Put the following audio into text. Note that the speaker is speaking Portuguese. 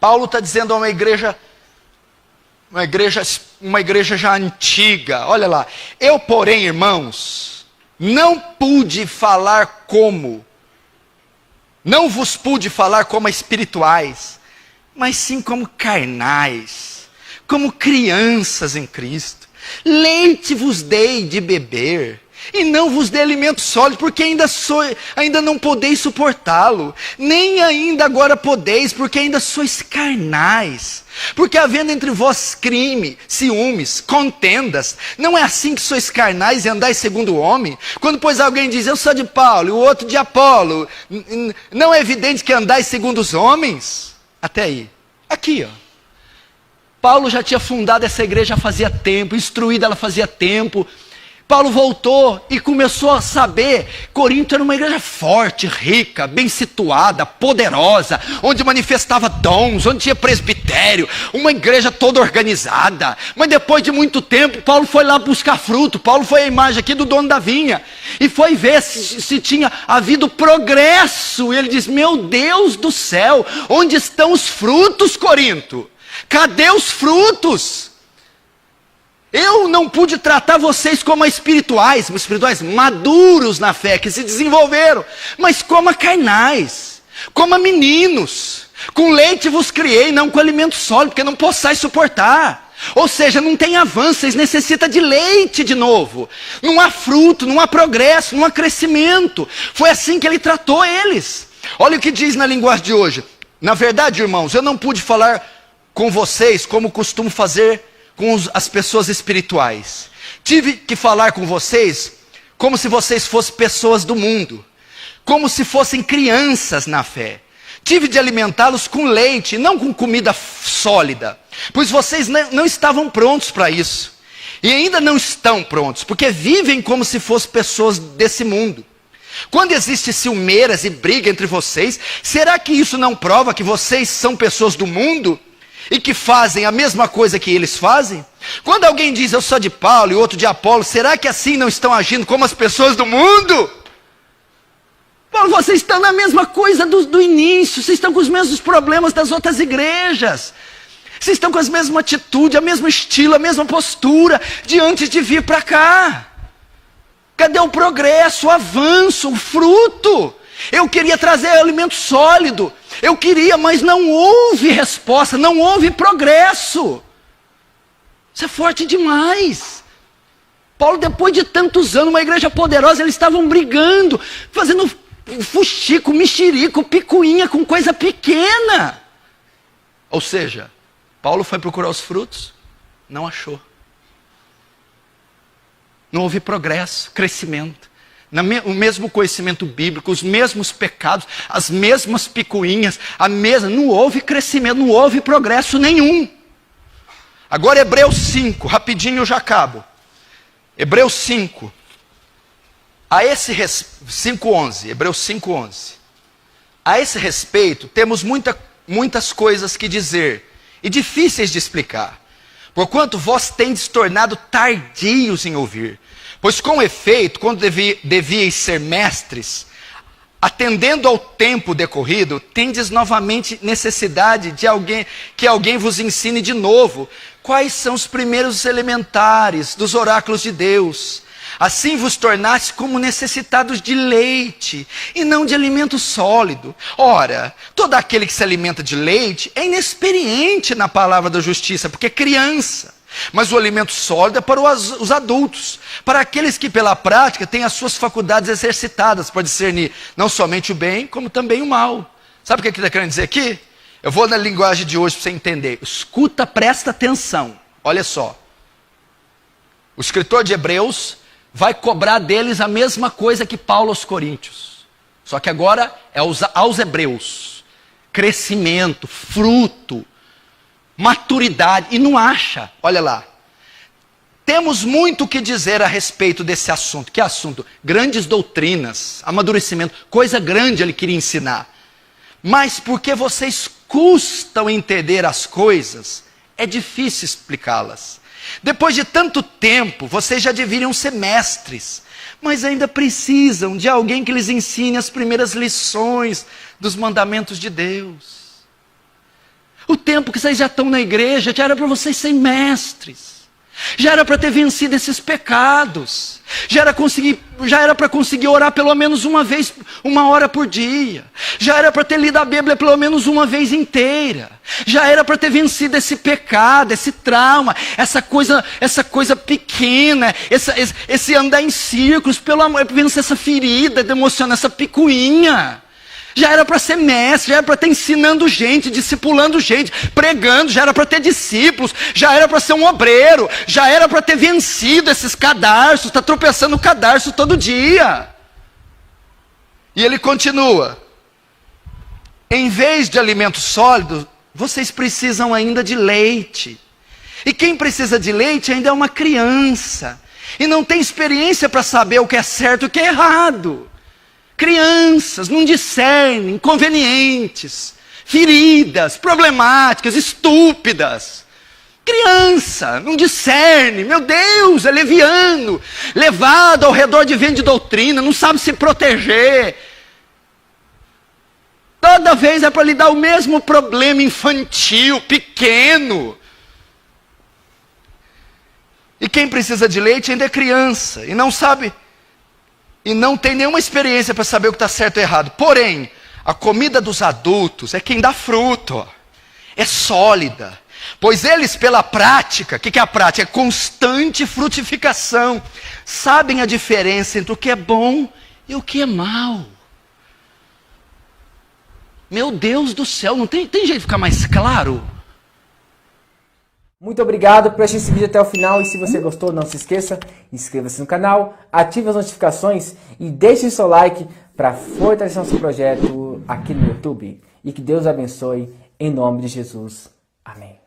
Paulo está dizendo a uma igreja já antiga, olha lá. Eu, porém, irmãos, não vos pude falar como espirituais, mas sim como carnais, como crianças em Cristo. Leite vos dei de beber, e não vos dei alimento sólido, porque ainda não podeis suportá-lo, nem ainda agora podeis, porque ainda sois carnais. Porque havendo entre vós crime, ciúmes, contendas, não é assim que sois carnais e andais segundo o homem? Quando, pois, alguém diz, eu sou de Paulo, e o outro de Apolo, não é evidente que andais segundo os homens? Até aí. Aqui, ó. Paulo já tinha fundado essa igreja fazia tempo, instruído ela fazia tempo. Paulo voltou e começou a saber, Corinto era uma igreja forte, rica, bem situada, poderosa, onde manifestava dons, onde tinha presbitério, uma igreja toda organizada. Mas depois de muito tempo, Paulo foi lá buscar fruto. Paulo foi a imagem aqui do dono da vinha e foi ver se tinha havido progresso. E ele diz, meu Deus do céu, onde estão os frutos, Corinto? Cadê os frutos? Eu não pude tratar vocês como espirituais maduros na fé, que se desenvolveram, mas como carnais, como meninos. Com leite vos criei, não com alimento sólido, porque não possais suportar. Ou seja, não tem avanço, vocês necessitam de leite de novo. Não há fruto, não há progresso, não há crescimento. Foi assim que ele tratou eles. Olha o que diz na linguagem de hoje. Na verdade, irmãos, eu não pude falar com vocês como costumo fazer com as pessoas espirituais. Tive que falar com vocês como se vocês fossem pessoas do mundo, como se fossem crianças na fé. Tive de alimentá-los com leite, não com comida sólida, pois vocês não estavam prontos para isso. E ainda não estão prontos, porque vivem como se fossem pessoas desse mundo. Quando existe ciumeiras e briga entre vocês, será que isso não prova que vocês são pessoas do mundo? E que fazem a mesma coisa que eles fazem? Quando alguém diz eu sou de Paulo e outro de Apolo, será que assim não estão agindo como as pessoas do mundo? Paulo, vocês estão na mesma coisa do início, vocês estão com os mesmos problemas das outras igrejas. Vocês estão com as mesmas atitudes, o mesmo estilo, a mesma postura de antes de vir para cá. Cadê o progresso, o avanço, o fruto? Eu queria trazer alimento sólido. Eu queria, mas não houve resposta, não houve progresso. Isso é forte demais. Paulo, depois de tantos anos, uma igreja poderosa, eles estavam brigando, fazendo fuxico, mexerico, picuinha com coisa pequena. Ou seja, Paulo foi procurar os frutos, não achou. Não houve progresso, crescimento. O mesmo conhecimento bíblico, os mesmos pecados, as mesmas picuinhas, não houve crescimento, não houve progresso nenhum. Agora Hebreus 5, rapidinho eu já acabo. Hebreus 5, 5:11, Hebreus 5:11. A esse respeito, temos muitas coisas que dizer, e difíceis de explicar, porquanto vós tendes tornado tardios em ouvir. Pois com efeito, quando devíeis ser mestres, atendendo ao tempo decorrido, tendes novamente necessidade de que alguém vos ensine de novo quais são os primeiros elementares dos oráculos de Deus. Assim vos tornaste como necessitados de leite, e não de alimento sólido. Ora, todo aquele que se alimenta de leite é inexperiente na palavra da justiça, porque é criança. Mas o alimento sólido é para os adultos, para aqueles que pela prática têm as suas faculdades exercitadas para discernir não somente o bem, como também o mal. Sabe o que ele está querendo dizer aqui? Eu vou na linguagem de hoje para você entender. Escuta, presta atenção. Olha só. O escritor de Hebreus vai cobrar deles a mesma coisa que Paulo aos Coríntios. Só que agora é aos hebreus. Crescimento, fruto, maturidade, e não acha, olha lá. Temos muito o que dizer a respeito desse assunto. Que assunto? Grandes doutrinas, amadurecimento, coisa grande ele queria ensinar. Mas porque vocês custam entender as coisas, é difícil explicá-las. Depois de tanto tempo, vocês já deveriam ser mestres, mas ainda precisam de alguém que lhes ensine as primeiras lições dos mandamentos de Deus. O tempo que vocês já estão na igreja, já era para vocês serem mestres. Já era para ter vencido esses pecados. Já era para conseguir orar pelo menos uma vez, 1 hora por dia. Já era para ter lido a Bíblia pelo menos uma vez inteira. Já era para ter vencido esse pecado, esse trauma, essa coisa pequena, esse andar em círculos, pelo amor, vencer essa ferida emocional, essa picuinha. Já era para ser mestre, já era para estar ensinando gente, discipulando gente, pregando, já era para ter discípulos, já era para ser um obreiro, já era para ter vencido esses cadarços, está tropeçando no cadarço todo dia. E ele continua: em vez de alimento sólido, vocês precisam ainda de leite. E quem precisa de leite ainda é uma criança, e não tem experiência para saber o que é certo e o que é errado. Crianças não discernem, inconvenientes, feridas, problemáticas, estúpidas. Criança não discerne, meu Deus, é leviano, levado ao redor de vento de doutrina, não sabe se proteger. Toda vez é para lhe dar o mesmo problema infantil, pequeno. E quem precisa de leite ainda é criança, e não sabe, e não tem nenhuma experiência para saber o que está certo ou errado. Porém, a comida dos adultos é quem dá fruto, é sólida. Pois eles, pela prática, o que é a prática? É constante frutificação. Sabem a diferença entre o que é bom e o que é mal. Meu Deus do céu, não tem jeito de ficar mais claro? Muito obrigado por assistir esse vídeo até o final, e se você gostou, não se esqueça, inscreva-se no canal, ative as notificações e deixe seu like para fortalecer nosso projeto aqui no YouTube. E que Deus abençoe, em nome de Jesus. Amém.